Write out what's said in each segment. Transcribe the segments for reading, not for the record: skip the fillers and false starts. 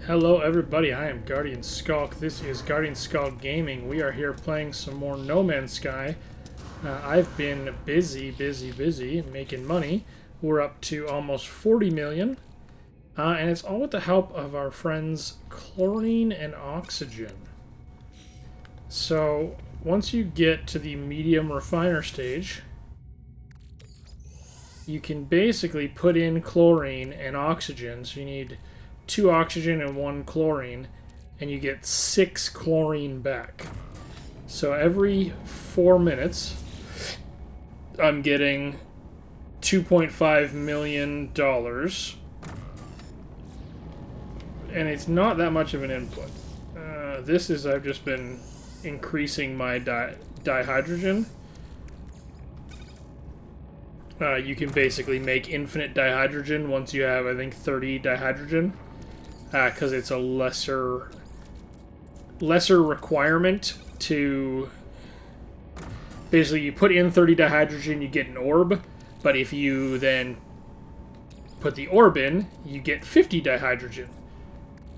Hello everybody, I am Guardian Skulk. This is Guardian Skulk Gaming. We are here playing some more No Man's Sky. I've been busy making money. We're up to almost 40 million. And it's all with the help of our friends Chlorine and Oxygen. So, once you get to the medium refiner stage, you can basically put in chlorine and oxygen. So you need 2 oxygen and 1 chlorine, and you get 6 chlorine back. So every 4 minutes, I'm getting $2.5 million, and it's not that much of an input. This is, I've just been increasing my dihydrogen. You can basically make infinite dihydrogen once you have, I think, 30 dihydrogen. Because it's a lesser requirement to... Basically, you put in 30 dihydrogen, you get an orb. But if you then put the orb in, you get 50 dihydrogen.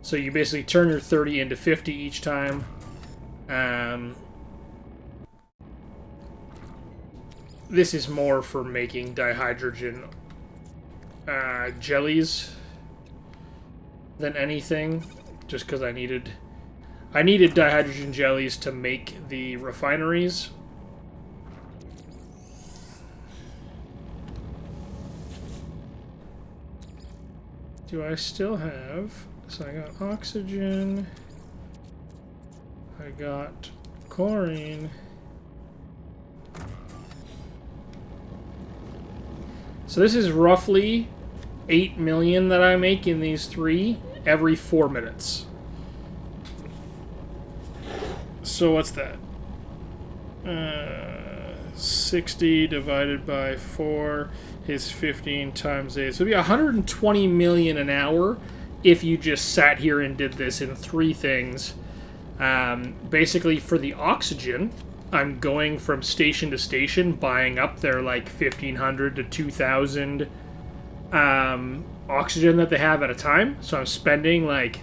So you basically turn your 30 into 50 each time. This is more for making dihydrogen jellies than anything, just because I needed dihydrogen jellies to make the refineries. Do I still have... So I got oxygen, I got chlorine. So this is roughly 8 million that I make in these 3 every 4 minutes. So what's that? 60 divided by 4 is 15 times 8. So it'd be 120 million an hour if you just sat here and did this in 3 things. Basically, for the oxygen, I'm going from station to station, buying up their like 1,500 to 2,000 oxygen that they have at a time. So I'm spending like,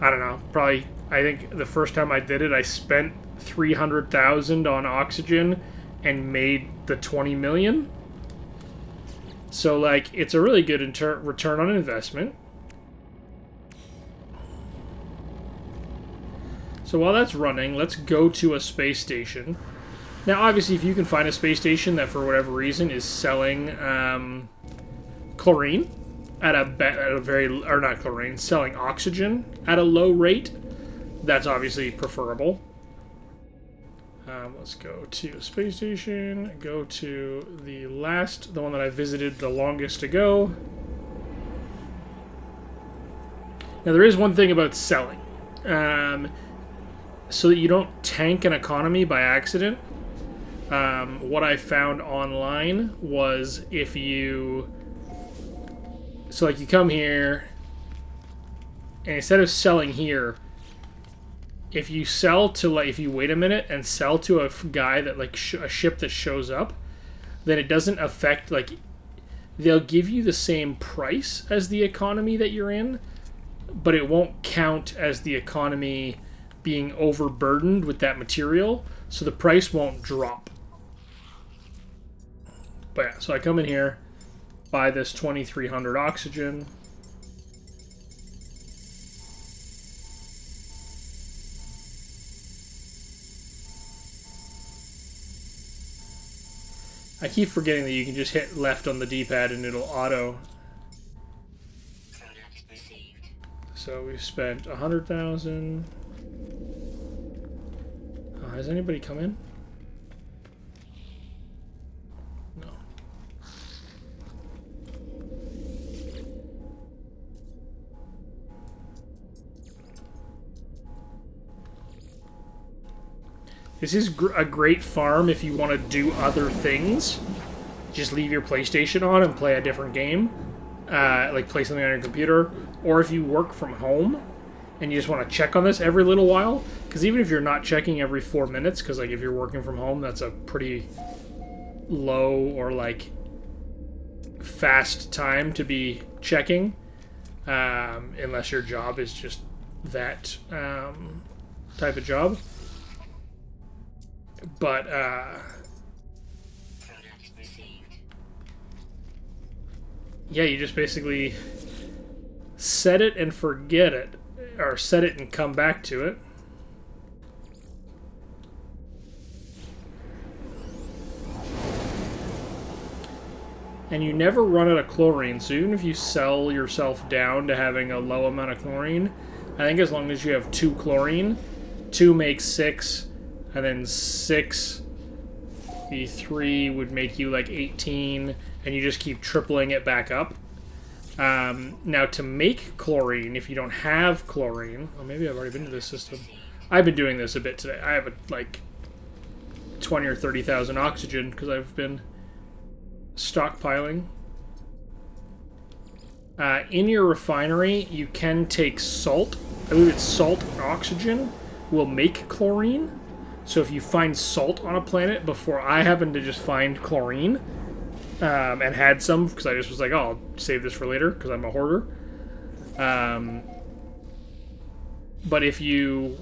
I don't know, probably, I think the first time I did it, I spent 300,000 on oxygen and made the 20 million. So like, it's a really good return on investment. So while that's running, let's go to a space station. Now, obviously, if you can find a space station that, for whatever reason, is selling chlorine at a very, or not chlorine, selling oxygen at a low rate, that's obviously preferable. Let's go to space station. Go to the one that I visited the longest ago. Now, there is one thing about selling. So that you don't tank an economy by accident. What I found online was if you... So like you come here, and instead of selling here, if you sell to like, if you wait a minute and sell to a guy that like a ship that shows up, then it doesn't affect, like, they'll give you the same price as the economy that you're in, but it won't count as the economy being overburdened with that material, so the price won't drop. But yeah, so I come in here, buy this 2,300 oxygen. I keep forgetting that you can just hit left on the D-pad and it'll auto. So we've spent 100,000. Has anybody come in? No. This is a great farm if you want to do other things. Just leave your PlayStation on and play a different game. Like play something on your computer. Or if you work from home and you just want to check on this every little while, because even if you're not checking every 4 minutes, because like if you're working from home, that's a pretty low or like fast time to be checking. unless your job is just that type of job. But yeah, you just basically set it and forget it, or set it and come back to it. And you never run out of chlorine, so even if you sell yourself down to having a low amount of chlorine, I think as long as you have 2 chlorine, 2 makes 6, and then 6, the 3 would make you like 18, and you just keep tripling it back up. Now to make chlorine, if you don't have chlorine, well, maybe I've already been to this system. I've been doing this a bit today. I have like 20 or 30,000 oxygen because I've been stockpiling. In your refinery, you can take salt. I believe it's salt and oxygen will make chlorine. So if you find salt on a planet, before I happened to just find chlorine, and had some, because I just was like, oh, I'll save this for later, because I'm a hoarder. But if you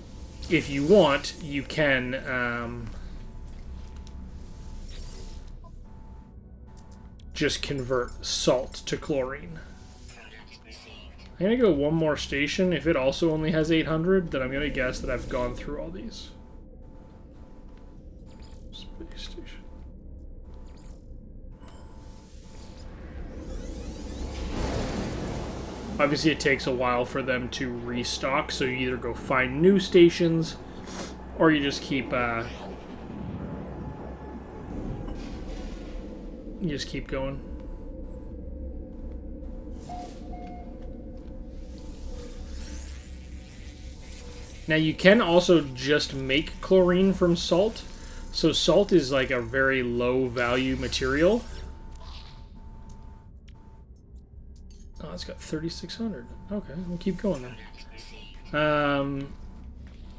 want, you can just convert salt to chlorine. I'm going to go one more station. If it also only has 800, then I'm going to guess that I've gone through all these. Space station. Obviously, it takes a while for them to restock, so you either go find new stations, or you just keep going. Now you can also just make chlorine from salt. So salt is like a very low value material. Oh, it's got 3,600. Okay, we'll keep going then.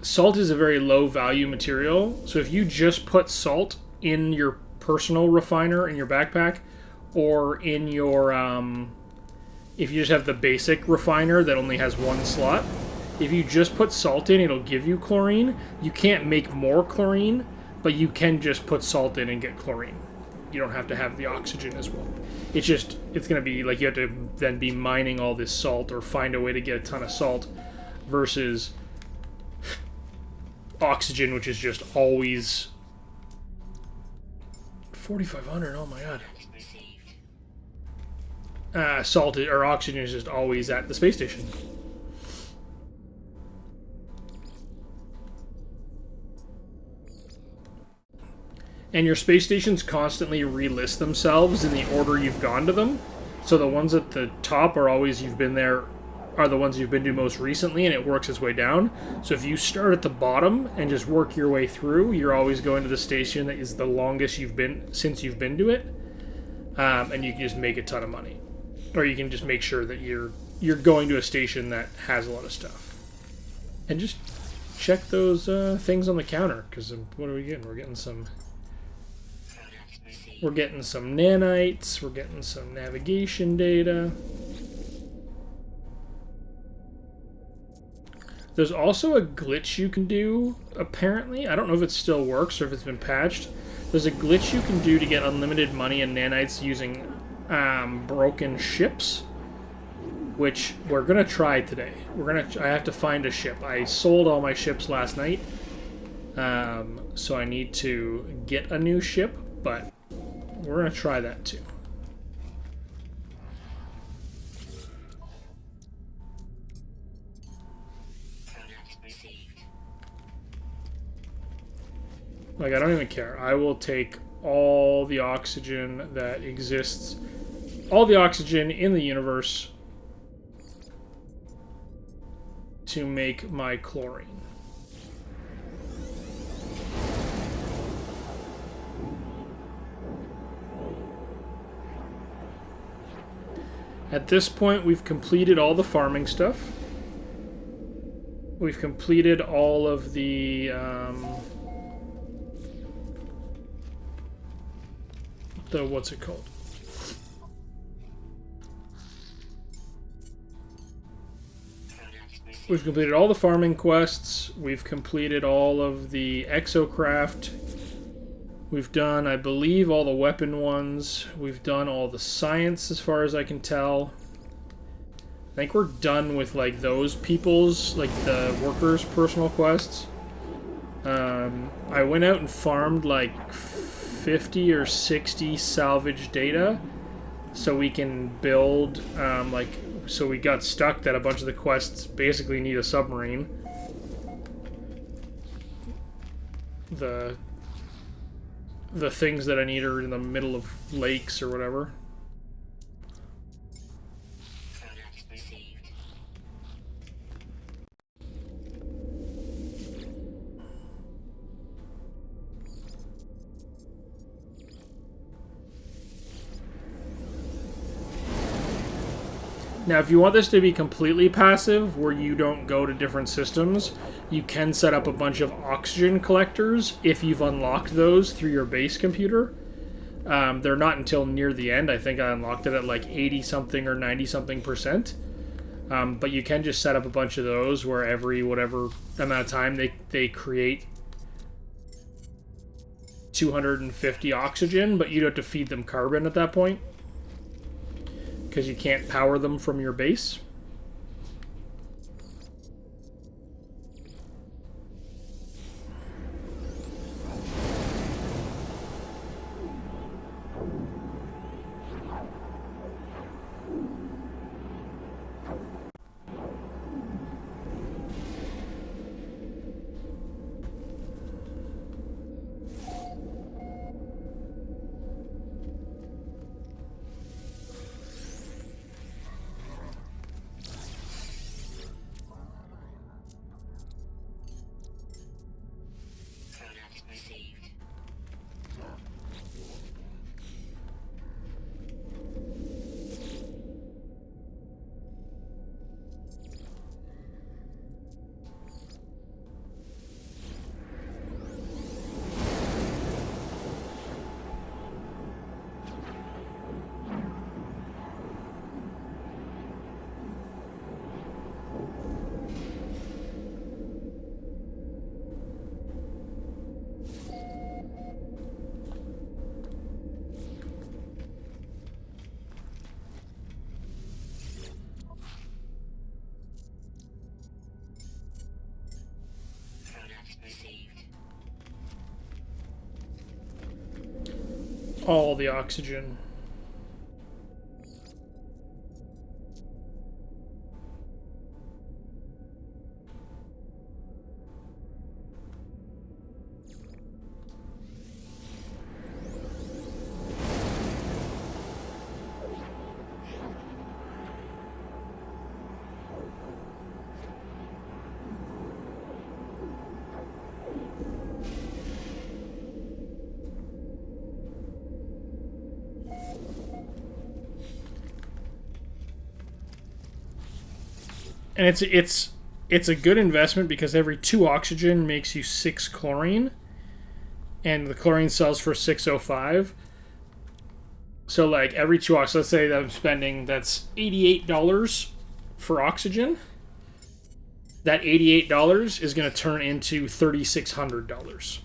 Salt is a very low value material. So if you just put salt in your personal refiner in your backpack, or in your if you just have the basic refiner that only has 1 slot, if you just put salt in, it'll give you chlorine. You can't make more chlorine, but you can just put salt in and get chlorine. You don't have to have the oxygen as well. It's going to be like you have to then be mining all this salt or find a way to get a ton of salt versus oxygen, which is just always 4,500. Oh my god. Salt or oxygen is just always at the space station. And your space stations constantly relist themselves in the order you've gone to them. So the ones at the top are always you've been there, are the ones you've been to most recently, and it works its way down. So if you start at the bottom and just work your way through, you're always going to the station that is the longest you've been since you've been to it, and you can just make a ton of money. Or you can just make sure that you're going to a station that has a lot of stuff. And just check those things on the counter, because what are we getting? We're getting some nanites, we're getting some navigation data. There's also a glitch you can do, apparently. I don't know if it still works or if it's been patched. There's a glitch you can do to get unlimited money and nanites using broken ships, which we're gonna try today. I have to find a ship. I sold all my ships last night, so I need to get a new ship, but we're gonna try that too. Like, I don't even care. I will take all the oxygen that exists, all the oxygen in the universe to make my chlorine. At this point, we've completed all the farming stuff. We've completed all of the what's it called? We've completed all the farming quests. We've completed all of the exocraft. We've done, I believe, all the weapon ones. We've done all the science as far as I can tell. I think we're done with, like, those people's, like, the workers' personal quests. I went out and farmed, like, 50 or 60 salvage data so we can build, so we got stuck that a bunch of the quests basically need a submarine. The things that I need are in the middle of lakes or whatever. Now, if you want this to be completely passive, where you don't go to different systems, you can set up a bunch of oxygen collectors if you've unlocked those through your base computer. They're not until near the end. I think I unlocked it at like 80-something or 90-something percent. But you can just set up a bunch of those where every whatever amount of time they create 250 oxygen, but you don't have to feed them carbon at that point, because you can't power them from your base. All the oxygen. And it's a good investment because every 2 oxygen makes you 6 chlorine, and the chlorine sells for 605. So like every 2 oxygen, let's say that I'm spending, that's $88 for oxygen. That $88 is going to turn into $3,600.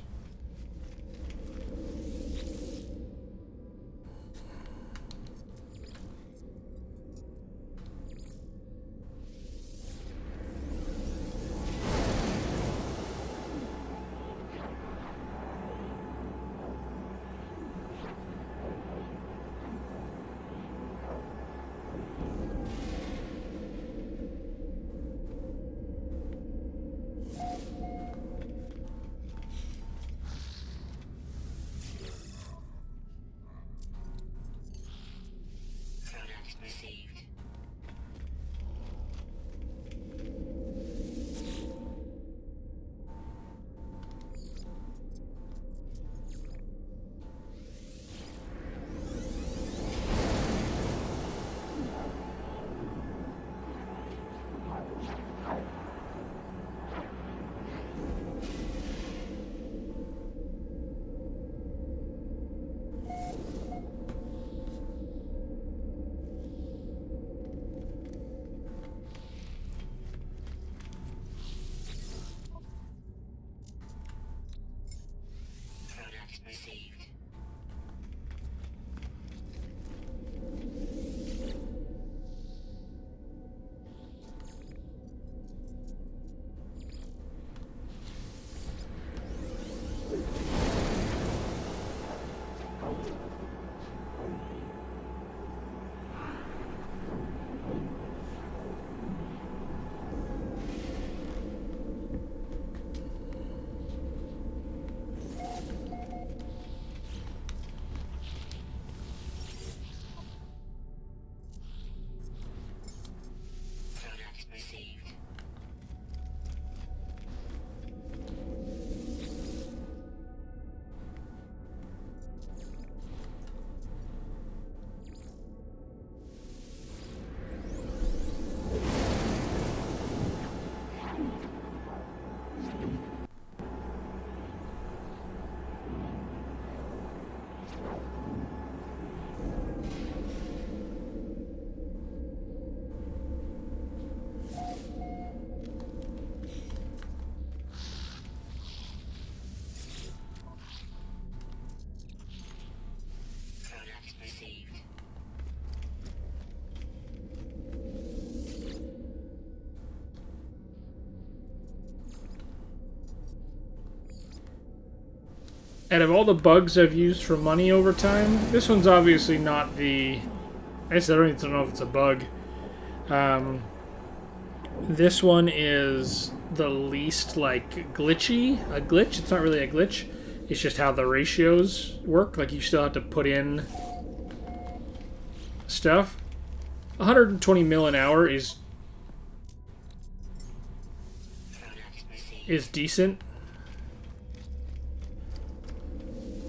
Out of all the bugs I've used for money over time, this one's obviously not the... I guess I don't even know if it's a bug. This one is the least, like, glitchy. A glitch? It's not really a glitch. It's just how the ratios work. Like, you still have to put in stuff. 120 mil an hour is decent.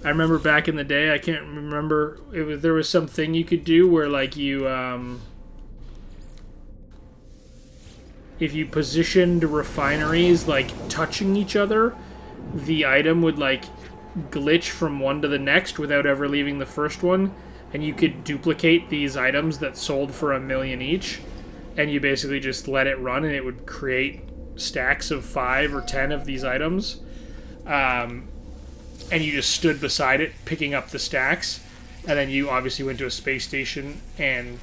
I remember back in the day, I can't remember, there was something you could do where, like, you, if you positioned refineries, like, touching each other, the item would, like, glitch from one to the next without ever leaving the first one, and you could duplicate these items that sold for $1 million each, and you basically just let it run, and it would create stacks of 5 or 10 of these items, and you just stood beside it, picking up the stacks, and then you obviously went to a space station and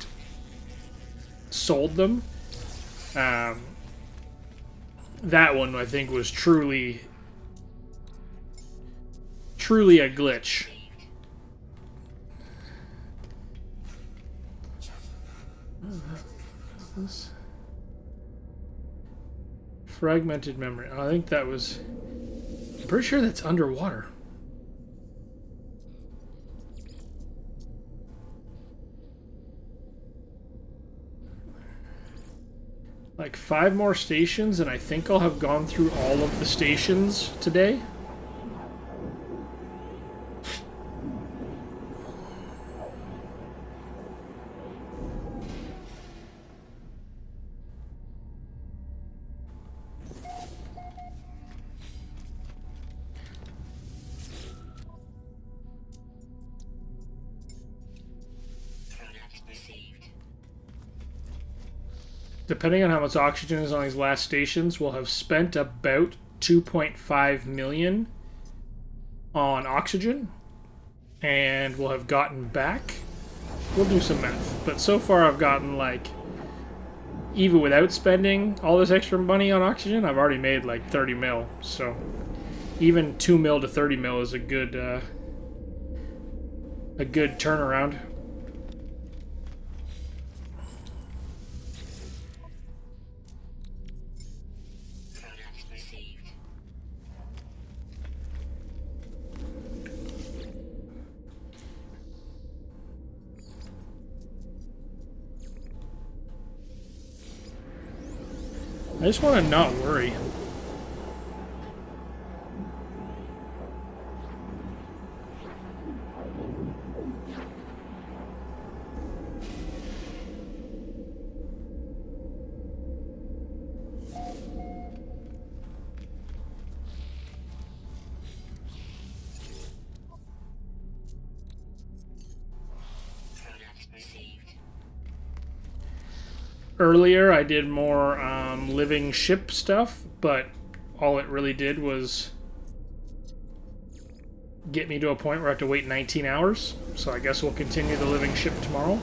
sold them. That one, I think, was truly a glitch. This fragmented memory. Oh, I think that was... I'm pretty sure that's underwater. Like 5 more stations, and I think I'll have gone through all of the stations today. Depending on how much oxygen is on these last stations, we'll have spent about 2.5 million on oxygen, and we'll have gotten back. We'll do some math, but so far I've gotten, like, even without spending all this extra money on oxygen, I've already made like 30 mil. So even 2 mil to 30 mil is a good turnaround. I just want to not worry. Earlier, I did more living ship stuff, but all it really did was get me to a point where I have to wait 19 hours. So I guess we'll continue the living ship tomorrow.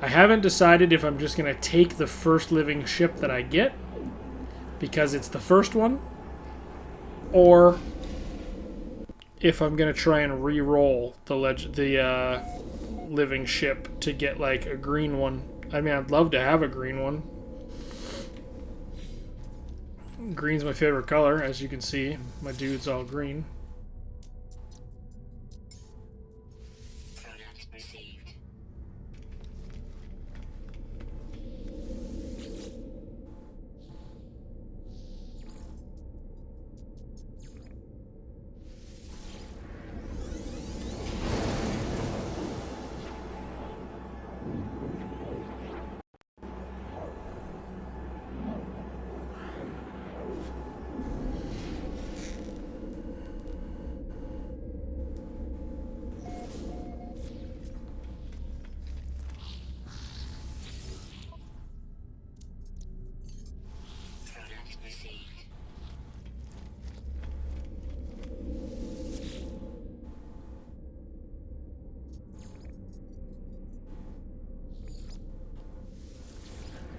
I haven't decided if I'm just going to take the first living ship that I get, because it's the first one, or if I'm going to try and re-roll the living ship to get like a green one. I mean, I'd love to have a green one. Green's my favorite color, as you can see. My dude's all green.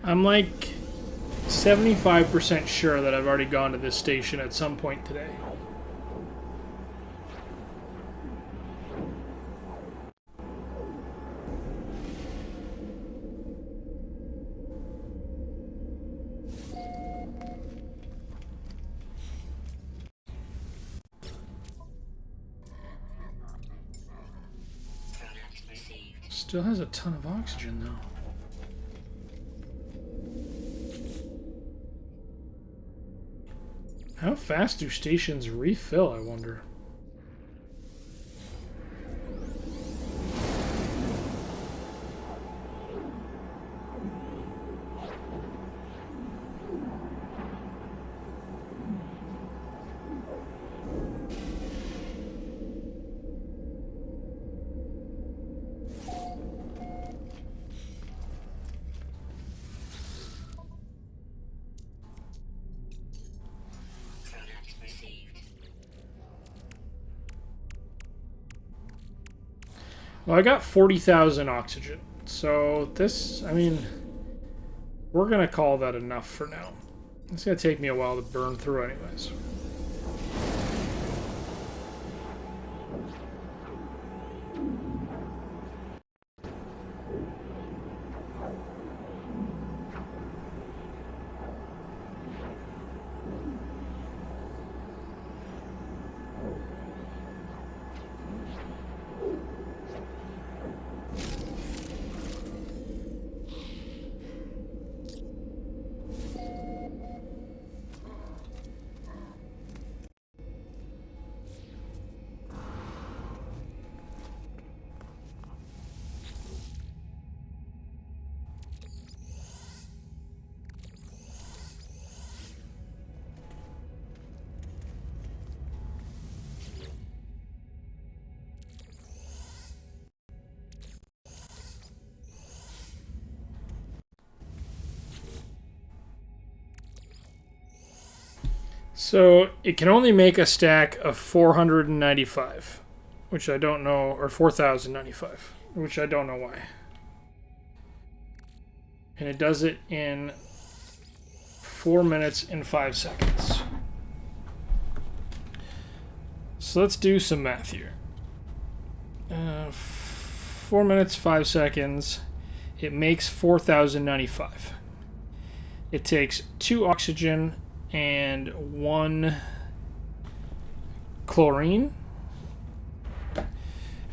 I'm like 75% sure that I've already gone to this station at some point today. Still has a ton of oxygen, though. How fast do stations refill, I wonder? Well, I got 40,000 oxygen. So this, I mean, we're going to call that enough for now. It's going to take me a while to burn through anyways. So it can only make a stack of 495, which I don't know, or 4,095, which I don't know why. And it does it in 4 minutes and 5 seconds. So let's do some math here. 4 minutes, 5 seconds. It makes 4,095. It takes 2 oxygen and 1 chlorine,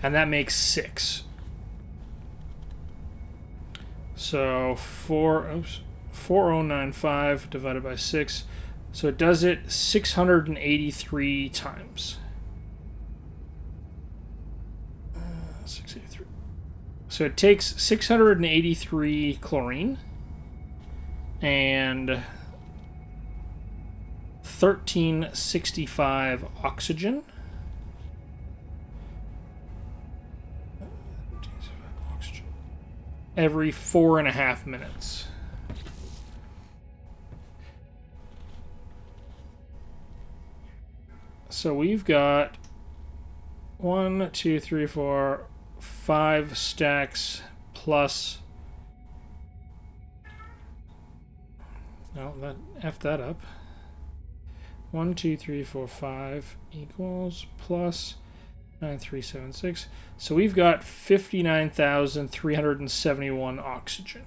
and that makes 6. So 4095 divided by 6. So it does it 683 times. 683. So it takes 683 chlorine and 1365 oxygen. Every 4.5 minutes. So we've got 1, 2, 3, 4, 5 stacks plus. No, that F that up. 1, 2, 3, 4, 5 equals plus 9376. So we've got 59,371 oxygen.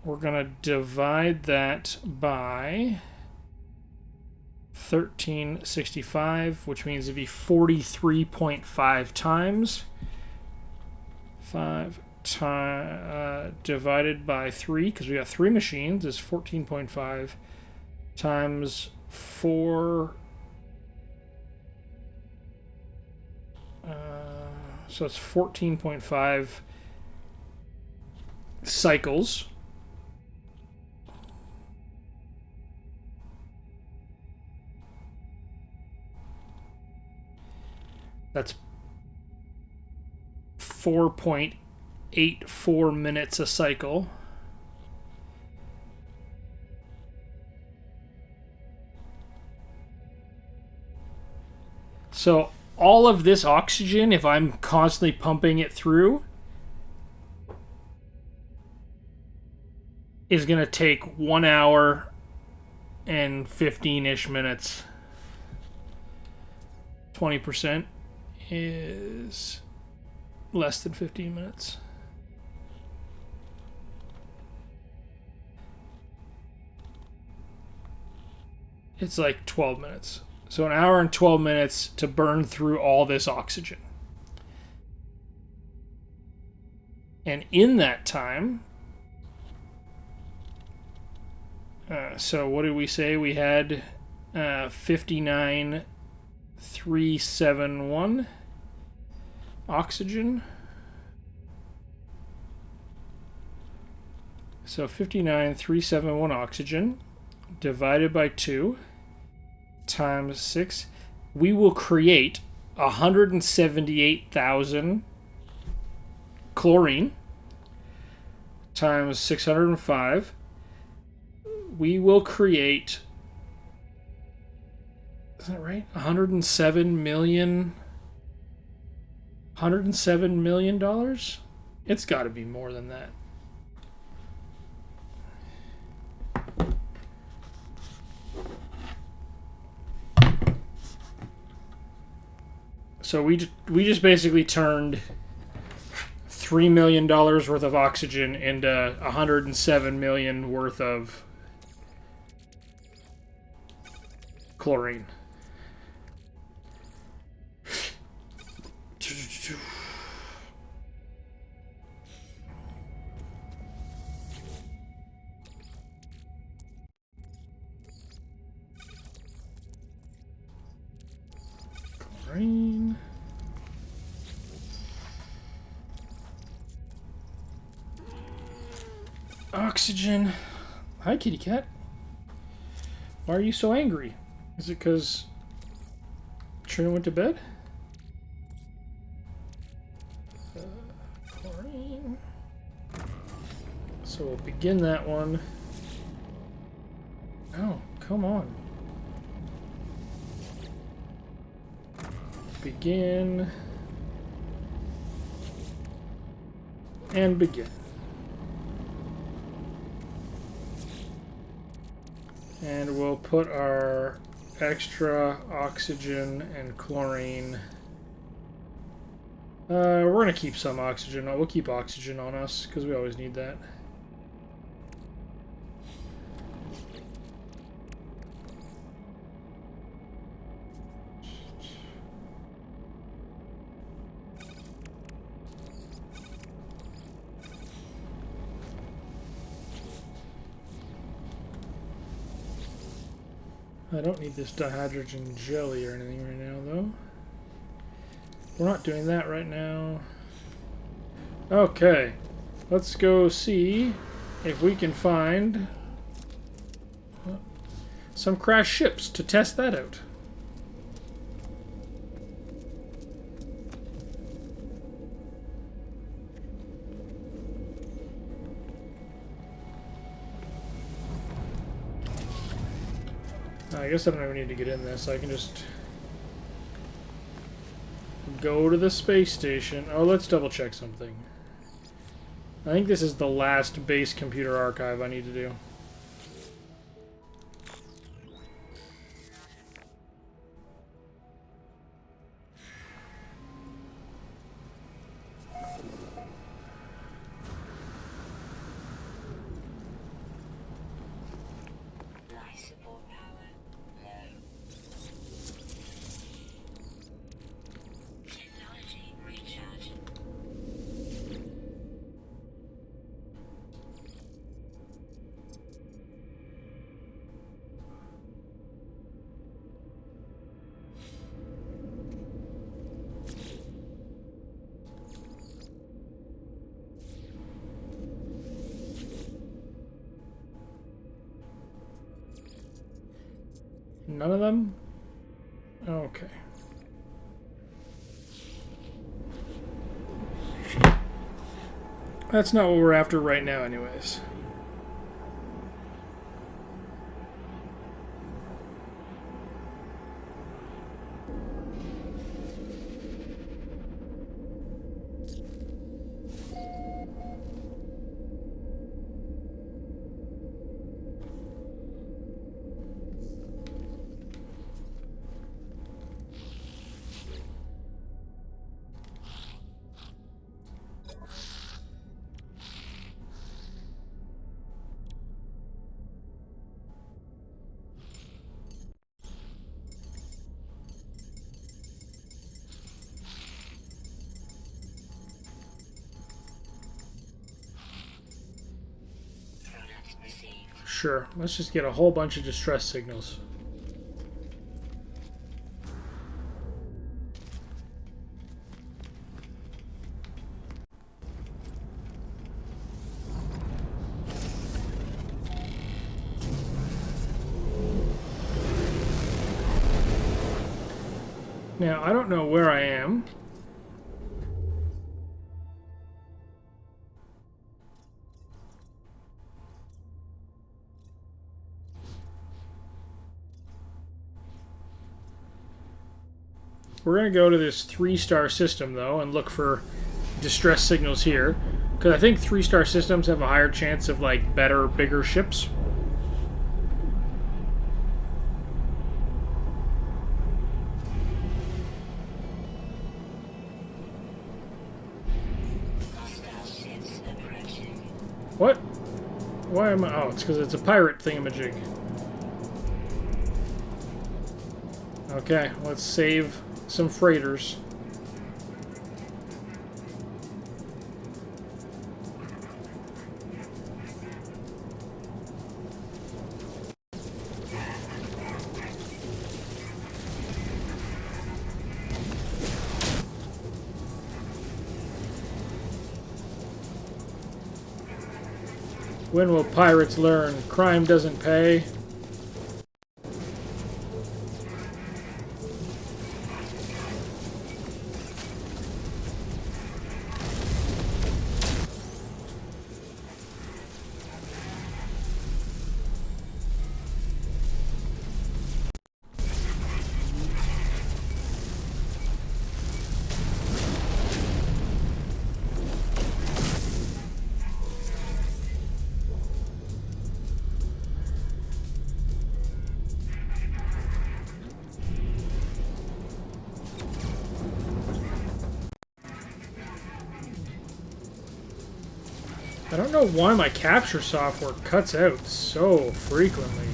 We're going to divide that by 1365, which means it'd be 43.5 times. 5 divided by 3, because we got 3 machines, is 14.5 times 4. So it's 14.5 cycles. That's 4.84 minutes a cycle. So all of this oxygen, if I'm constantly pumping it through, is going to take 1 hour and 15-ish minutes. 20% is less than 15 minutes. It's like 12 minutes. So an hour and 12 minutes to burn through all this oxygen. And in that time, so what did we say? We had 59,371 oxygen. So 59,371 oxygen divided by 2 times 6. We will create 178,000 chlorine times 605. We will create, is that right? $107 million. $107 million? It's got to be more than that. So we just basically turned $3 million worth of oxygen into $107 million worth of chlorine. Chlorine. Oxygen. Hi, kitty cat. Why are you so angry? Is it because Trina went to bed? Chlorine. So we'll begin that one. Oh, come on. Begin. And begin. And we'll put our extra oxygen and chlorine. We're going to keep some oxygen. We'll keep oxygen on us, because we always need that. I don't need this dihydrogen jelly or anything right now, though. We're not doing that right now. Okay. Let's go see if we can find some crashed ships to test that out. I guess I don't even need to get in this. I can just go to the space station. Oh, let's double check something. I think this is the last base computer archive I need to do. None of them? Okay. That's not what we're after right now, anyways. Sure, let's just get a whole bunch of distress signals. Now, I don't know where I am. We're going to go to this 3-star system, though, and look for distress signals here. Because I think 3-star systems have a higher chance of, like, better, bigger ships. What? Why am I... Oh, it's because it's a pirate thingamajig. Okay, let's save some freighters. When will pirates learn? Crime doesn't pay. I don't know why my capture software cuts out so frequently.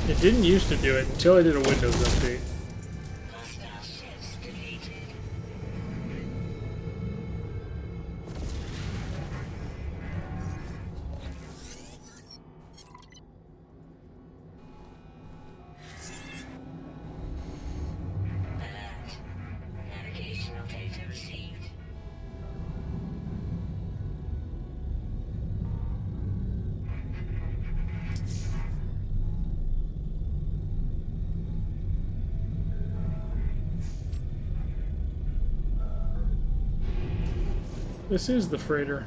It didn't used to do it until I did a Windows update. This is the freighter.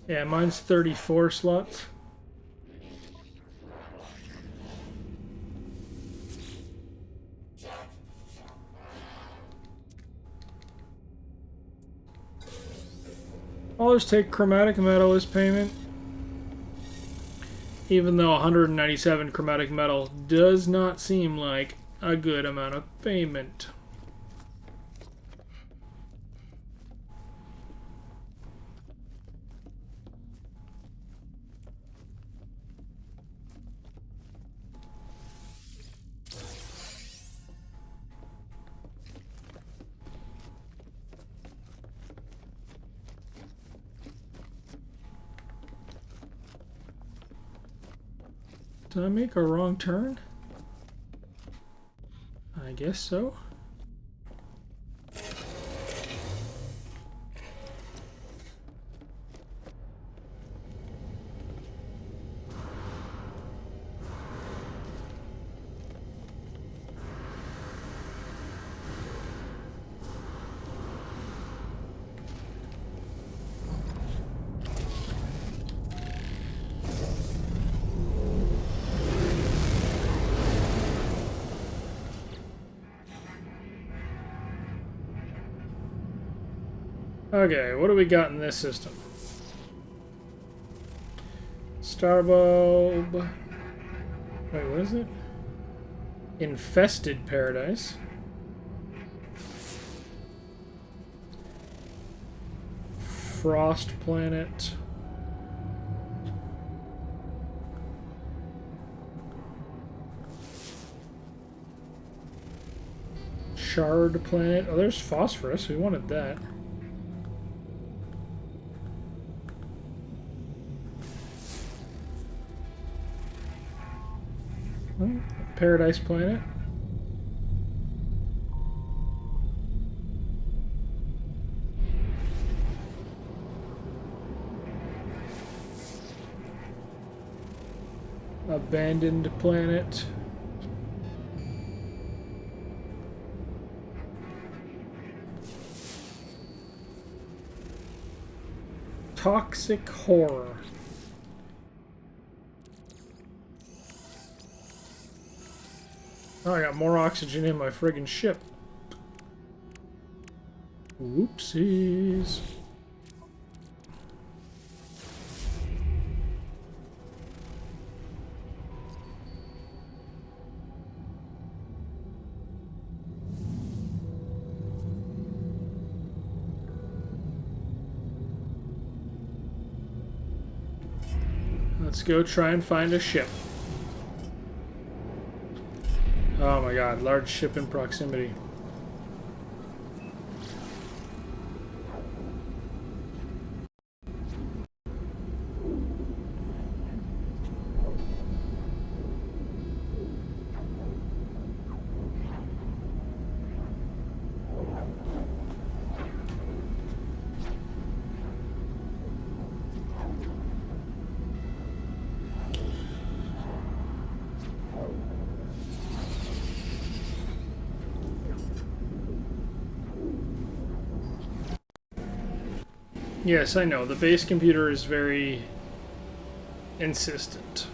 Yeah, mine's 34 slots. I'll just take chromatic metal as payment. Even though 197 chromatic metal does not seem like a good amount of payment. Did I make a wrong turn? I guess so. Okay, what do we got in this system? Starbulb. Wait, what is it? Infested Paradise. Frost Planet. Shard Planet. Oh, there's Phosphorus. We wanted that. Paradise Planet. Abandoned Planet. Toxic Horror. Oh, I got more oxygen in my friggin' ship. Whoopsies. Let's go try and find a ship. Oh my god, large ship in proximity. Yes, I know. The base computer is very insistent.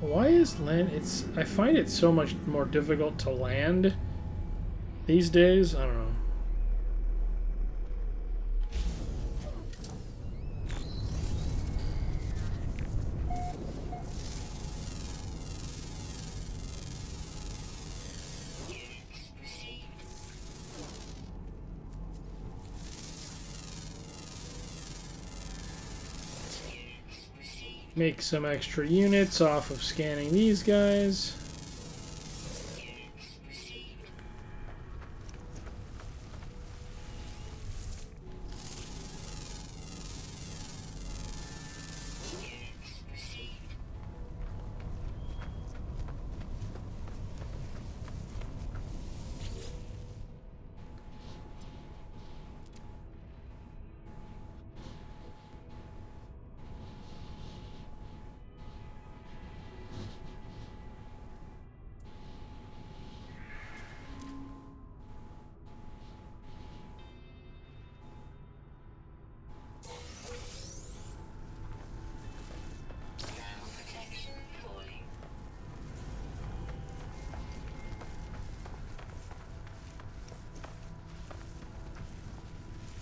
Why is land... I find it so much more difficult to land these days. I don't know. Make some extra units off of scanning these guys.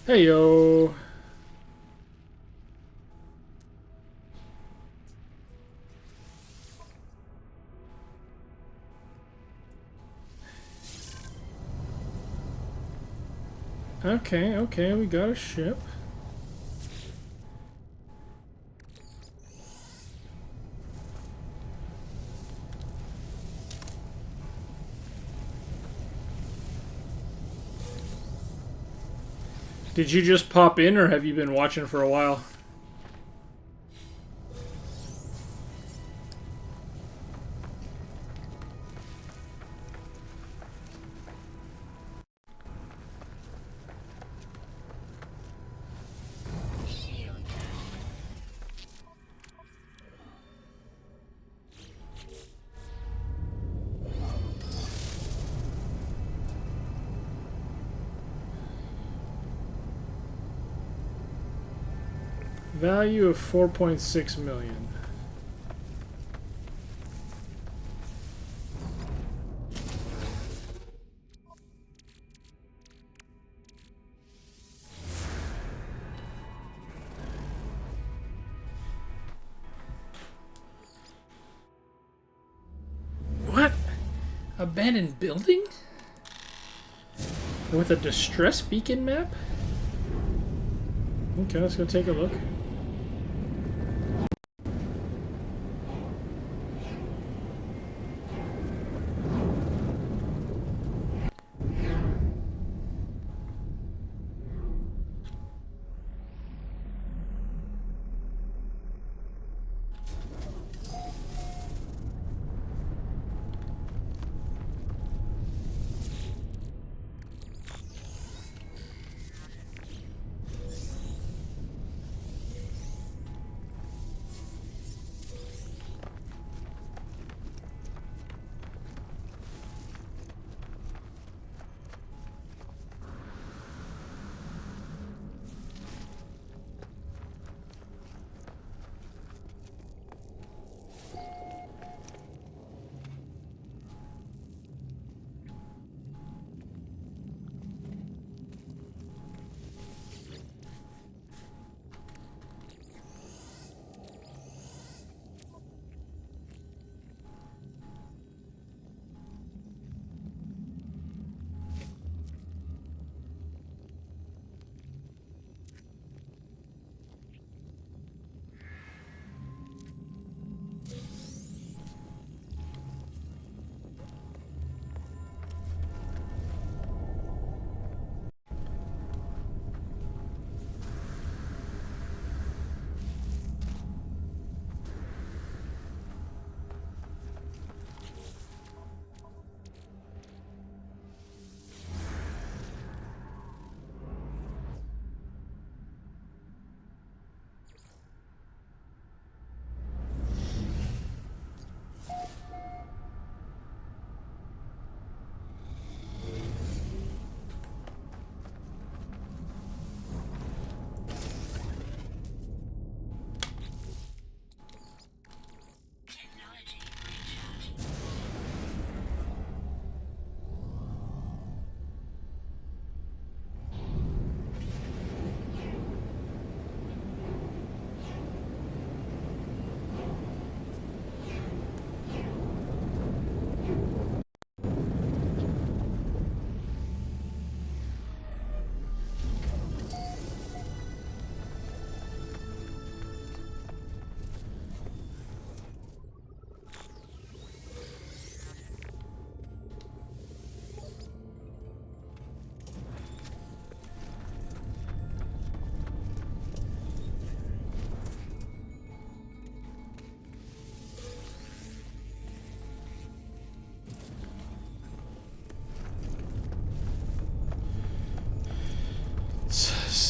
Hey yo. Okay, okay, we got a ship. Did you just pop in, or have you been watching for a while? Value of 4.6 million. What? Abandoned building? With a distress beacon map? Okay, let's go take a look.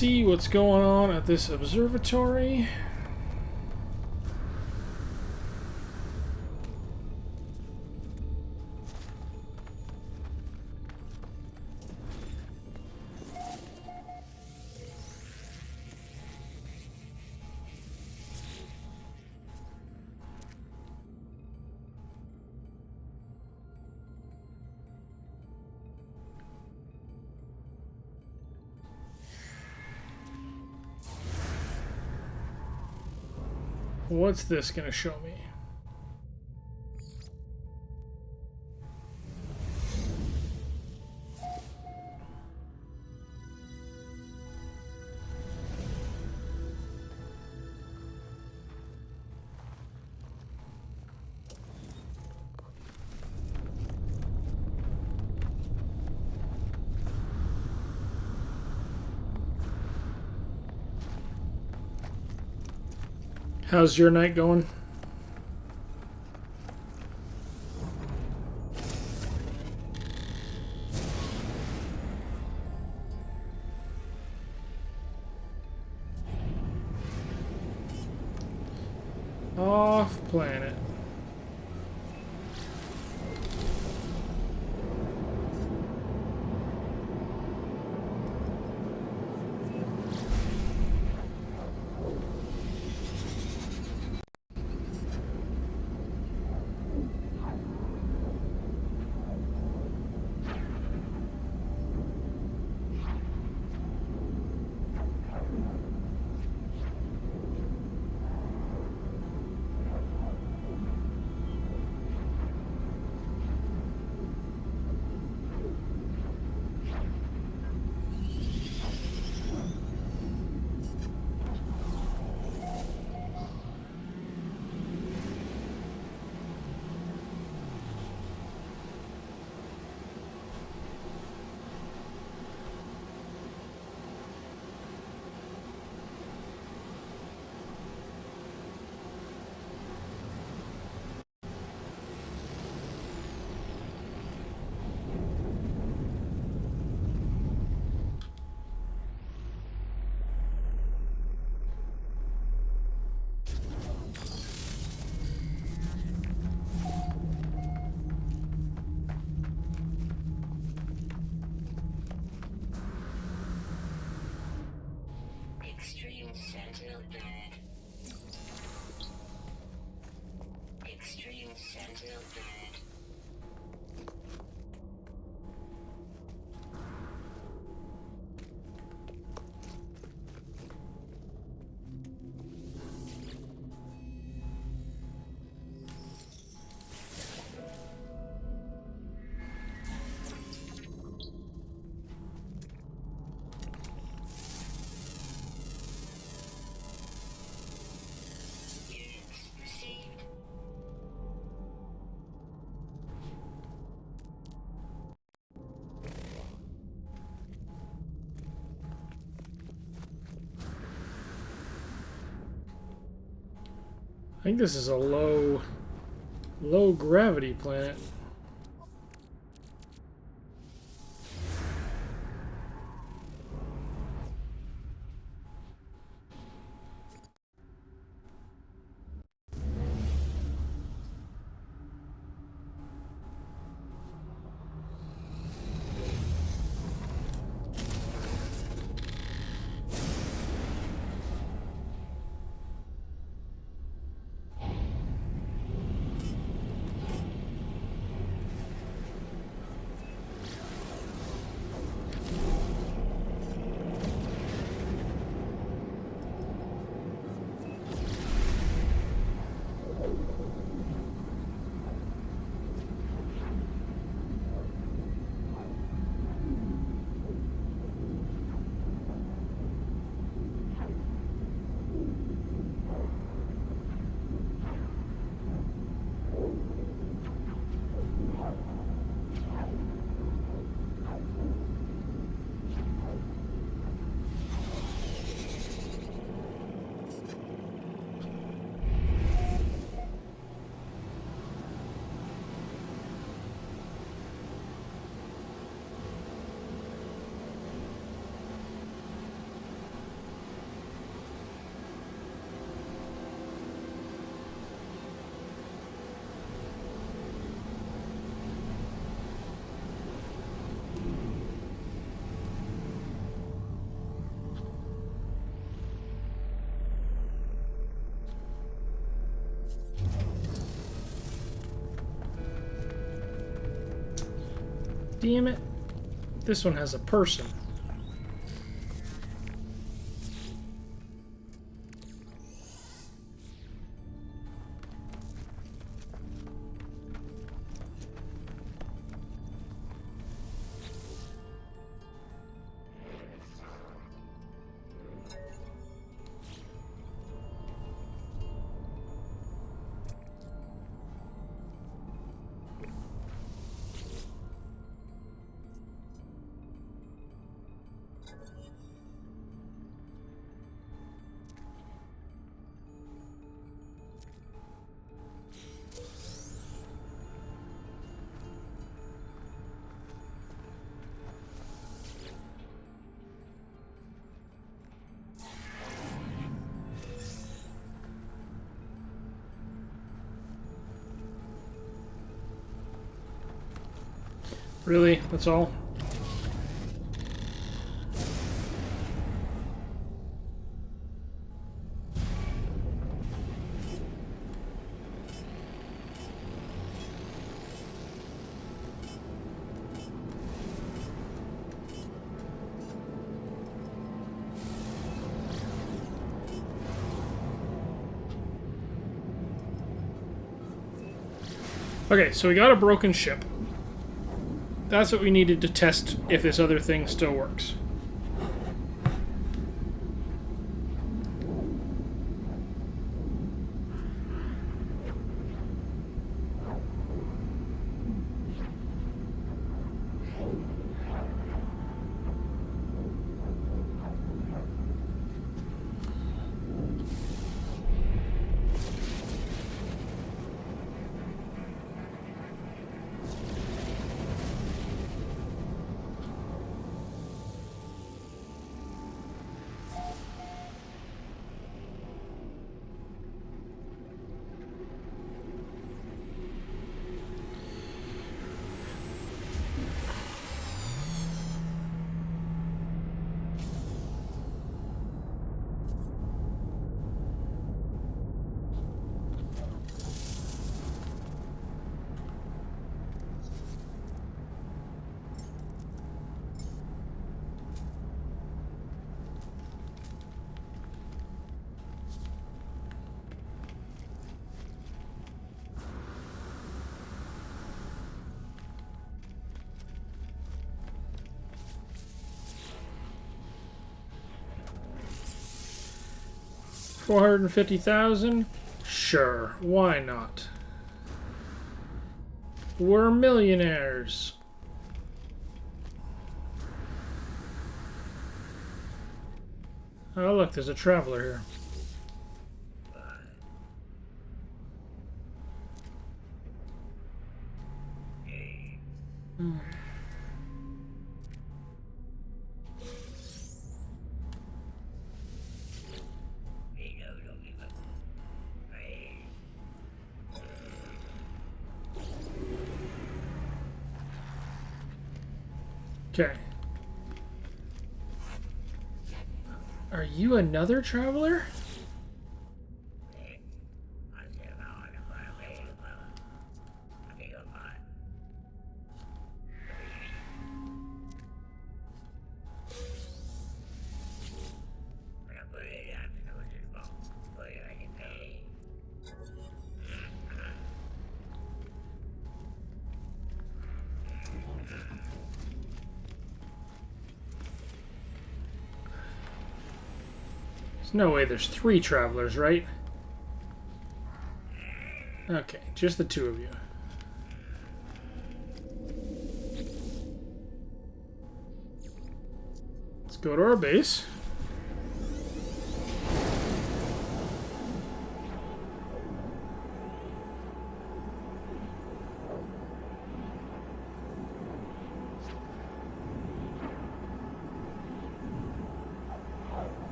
See what's going on at this observatory. What's this gonna show me? How's your night going? Off planet. Extreme Sentinel Bird. Extreme Sentinel Bird. Units received. I think this is a low gravity planet. Damn it. This one has a person. Really? That's all? Okay, so we got a broken ship. That's what we needed to test if this other thing still works. $450,000? Sure, why not? We're millionaires. Oh, look, there's a traveler here. Okay. Are you another traveler? There's no way there's 3 travelers, right? Okay, just the 2 of you. Let's go to our base.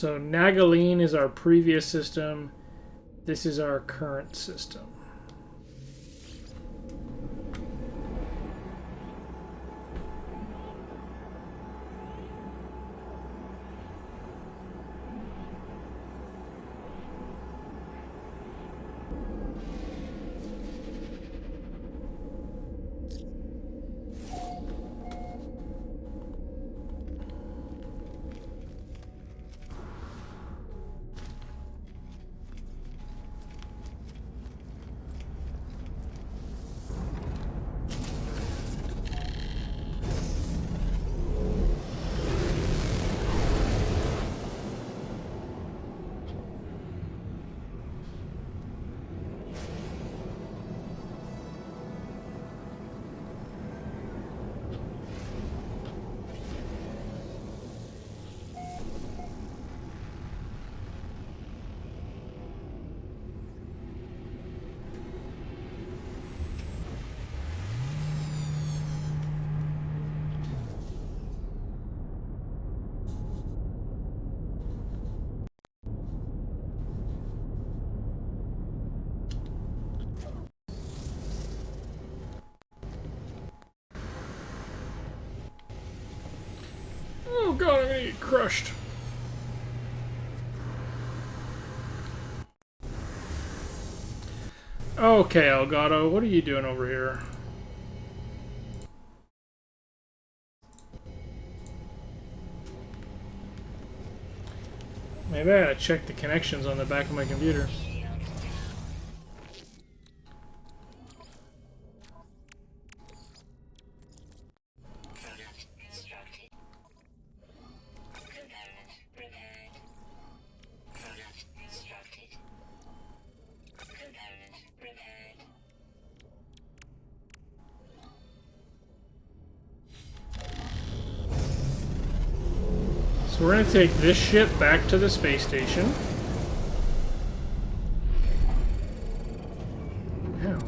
So Nagaline is our previous system. This is our current system. god, I'm gonna get crushed. Okay, Elgato, what are you doing over here? Maybe I gotta check the connections on the back of my computer. Product constructed. Component prepared. Product constructed. Component prepared. So we're gonna take this ship back to the space station. Wow.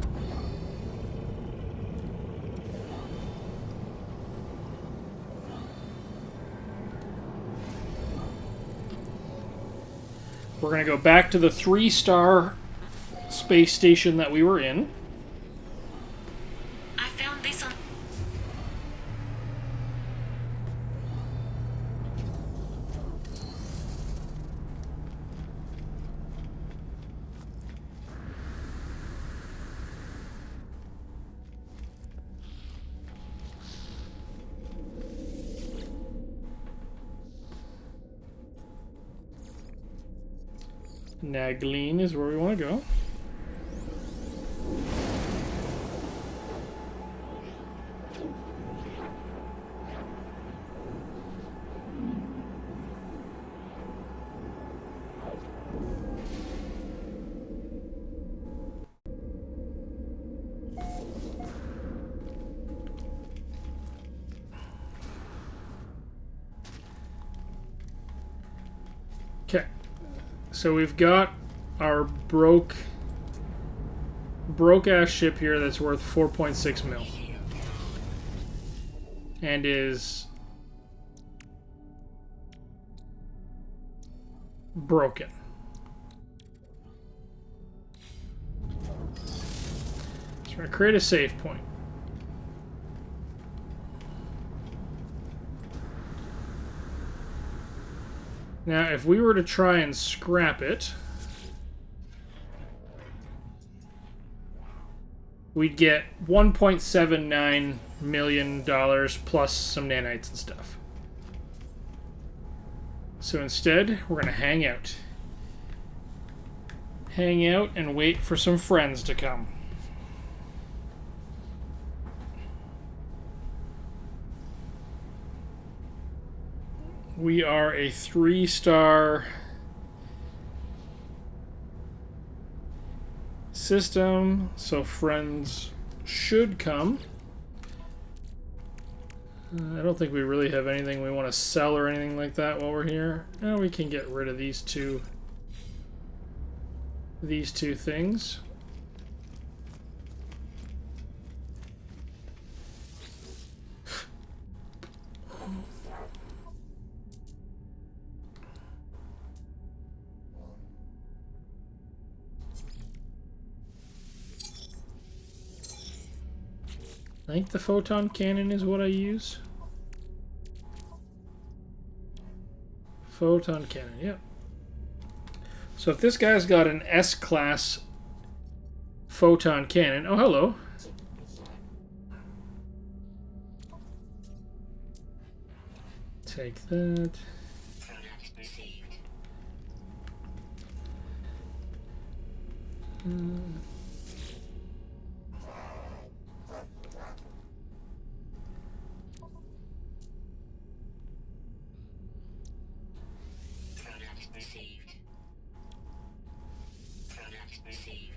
We're gonna go back to the 3-star space station that we were in. I found this on. Nagleen is where we want to go. Okay. So we've got our broke ass ship here that's worth 4.6 mil. And is broken. So we're gonna create a save point. Now, if we were to try and scrap it, we'd get $1.79 million plus some nanites and stuff. So instead, we're going to hang out. Hang out and wait for some friends to come. We are a 3-star system, so friends should come. I don't think we really have anything we want to sell or anything like that while we're here. Now we can get rid of these two things. I think the photon cannon is what I use. Photon cannon, yep. So if this guy's got an S-class photon cannon... Oh, hello. Take that. Product received. Product received. Product received.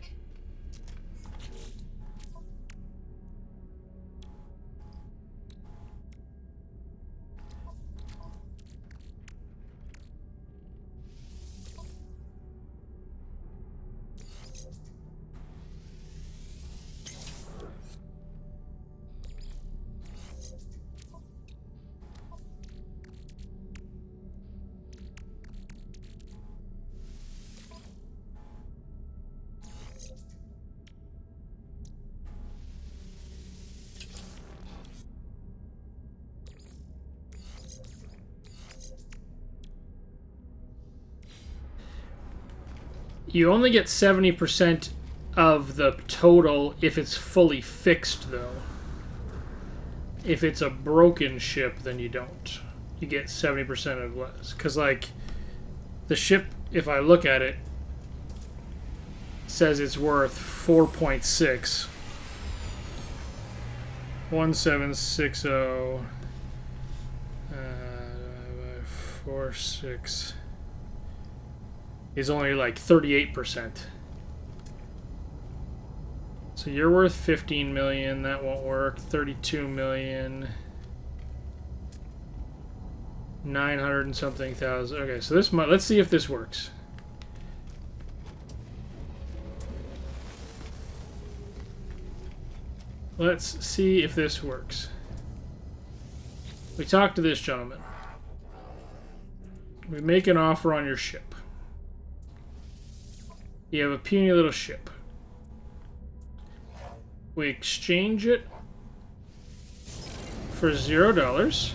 You only get 70% of the total if it's fully fixed, though. If it's a broken ship, then you don't. You get 70% of less. Because, like, the ship, if I look at it, says it's worth 4.6. 1760 46 is only like 38%. So you're worth 15 million. That won't work. 32 million. 900 and something thousand. Okay, so this might. Let's see if this works. Let's see if this works. We talk to this gentleman. We make an offer on your ship. You have a puny little ship. We exchange it for $0.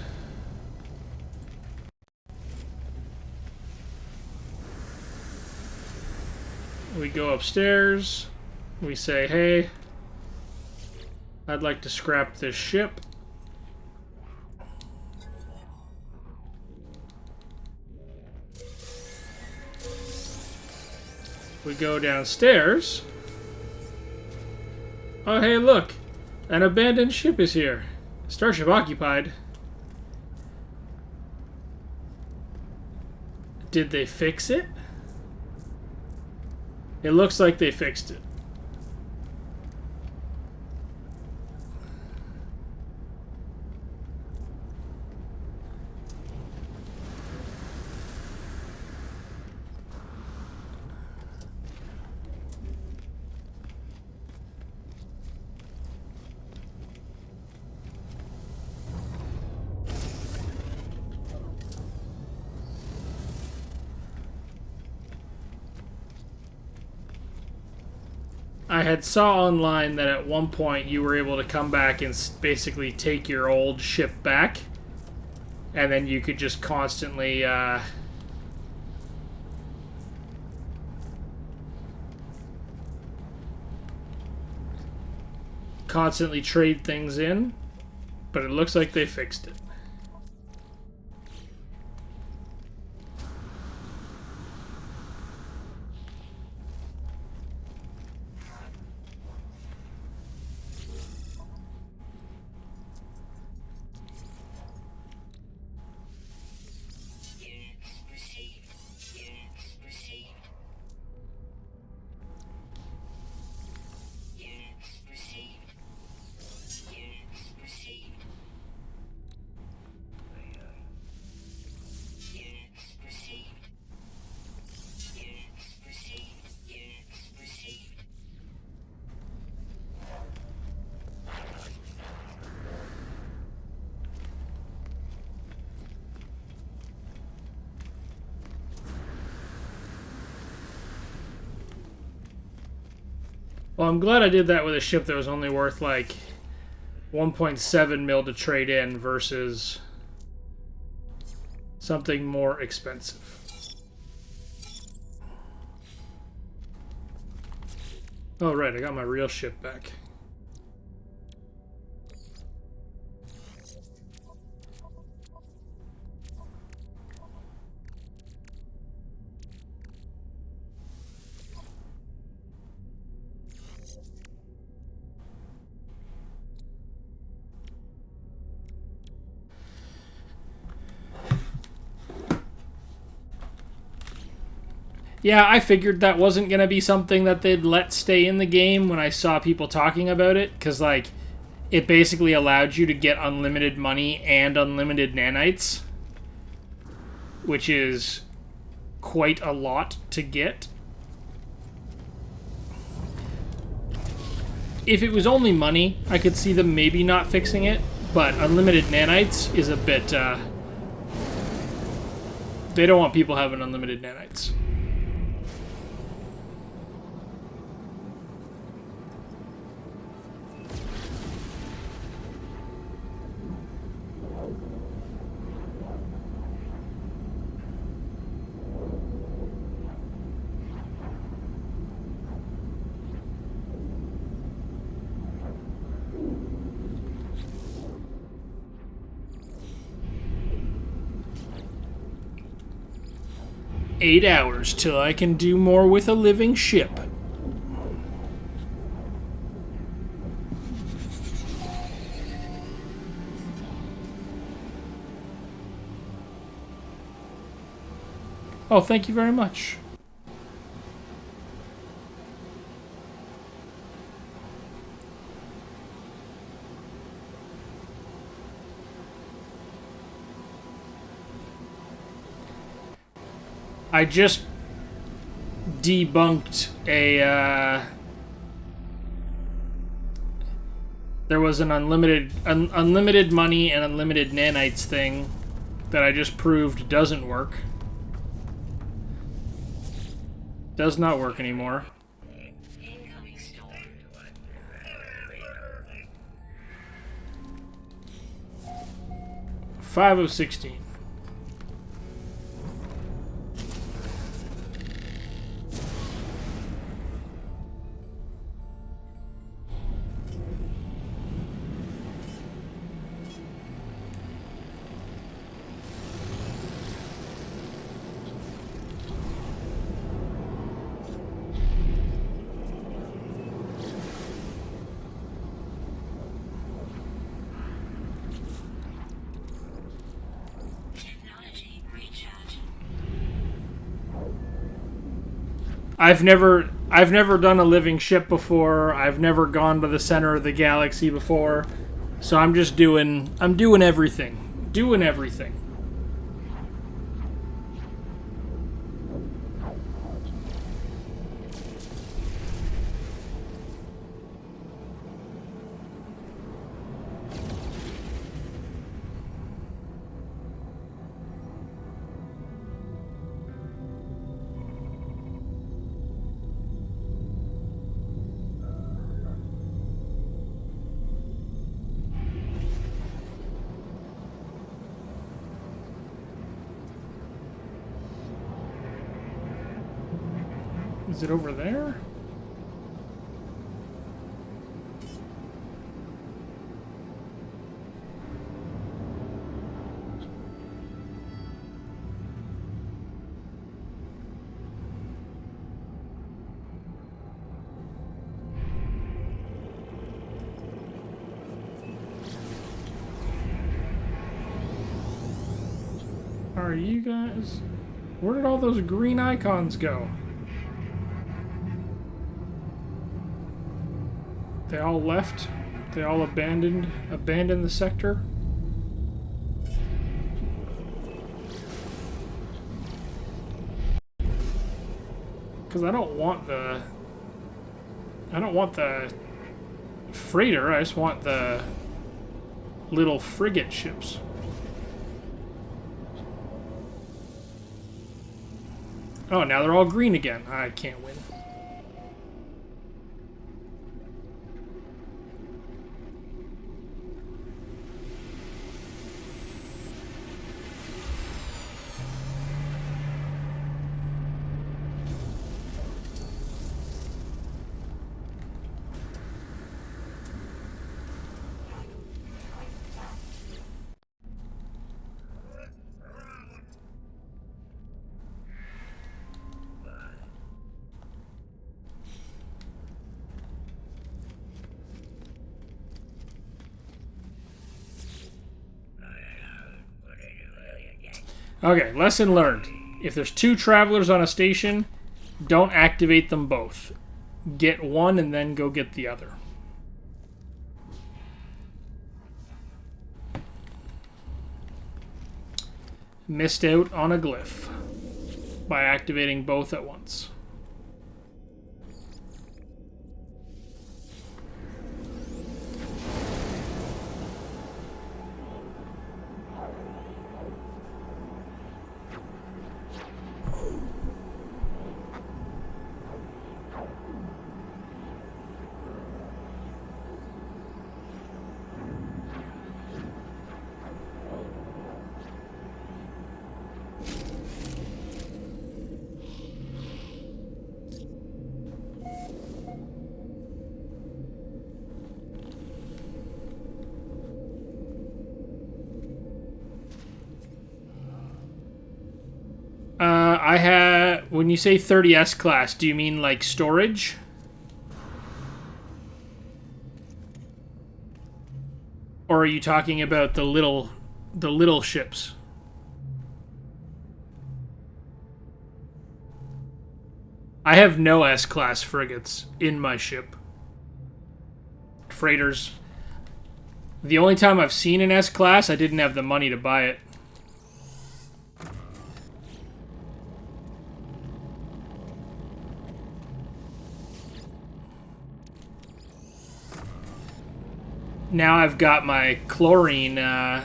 We go upstairs. We say, hey, I'd like to scrap this ship. We go downstairs. Oh, hey, look. An abandoned ship is here. Starship occupied. Did they fix it? It looks like they fixed it. I had saw online that at one point you were able to come back and basically take your old ship back, and then you could just constantly trade things in, but it looks like they fixed it. Well, I'm glad I did that with a ship that was only worth like 1.7 mil to trade in versus something more expensive. Oh, right, I got my real ship back. Yeah, I figured that wasn't going to be something that they'd let stay in the game when I saw people talking about it, because, like, it basically allowed you to get unlimited money and unlimited nanites, which is quite a lot to get. If it was only money, I could see them maybe not fixing it, but unlimited nanites is a bit, they don't want people having unlimited nanites. 8 hours till I can do more with a living ship. Oh, thank you very much. I just debunked a, there was an unlimited money and unlimited nanites thing that I just proved doesn't work. Does not work anymore. Incoming storm. 5 of 16. Technology recharge. I've never done a living ship before. I've never gone to the center of the galaxy before. So I'm doing everything. Doing everything. Is it over there? Are you guys? Where did all those green icons go? They all left? They all abandoned the sector? Because I don't want the freighter, I just want the little frigate ships. Oh, now they're all green again. I can't win. Okay, lesson learned. If there's 2 travelers on a station, don't activate them both. Get one and then go get the other. Missed out on a glyph by activating both at once. I had... When you say 30S class, do you mean like storage? Or are you talking about the little ships? I have no S-class frigates in my ship. Freighters. The only time I've seen an S-class, I didn't have the money to buy it. Now I've got my chlorine, my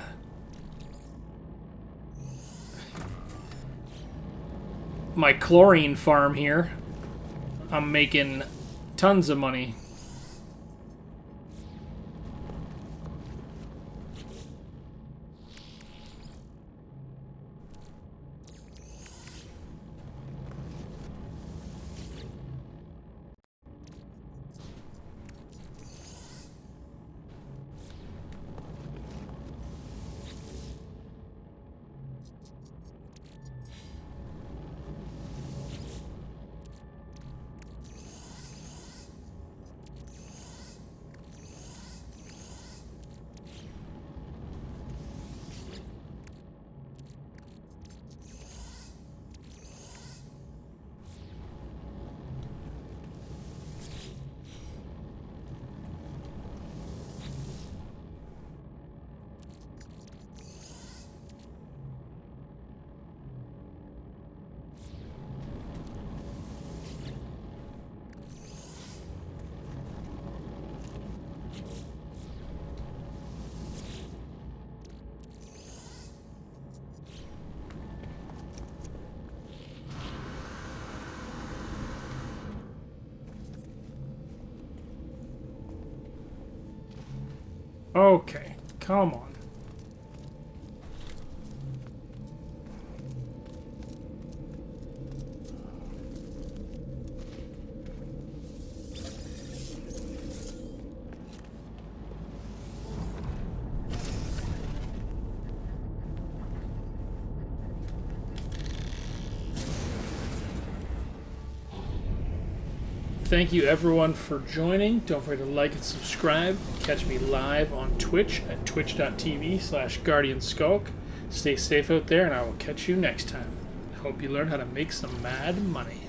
chlorine farm here. I'm making tons of money. Okay, come on. Thank you everyone for joining. Don't forget to like and subscribe. Catch me live on Twitch at twitch.tv/GuardianSkulk. Stay safe out there, and I will catch you next time. Hope you learn how to make some mad money.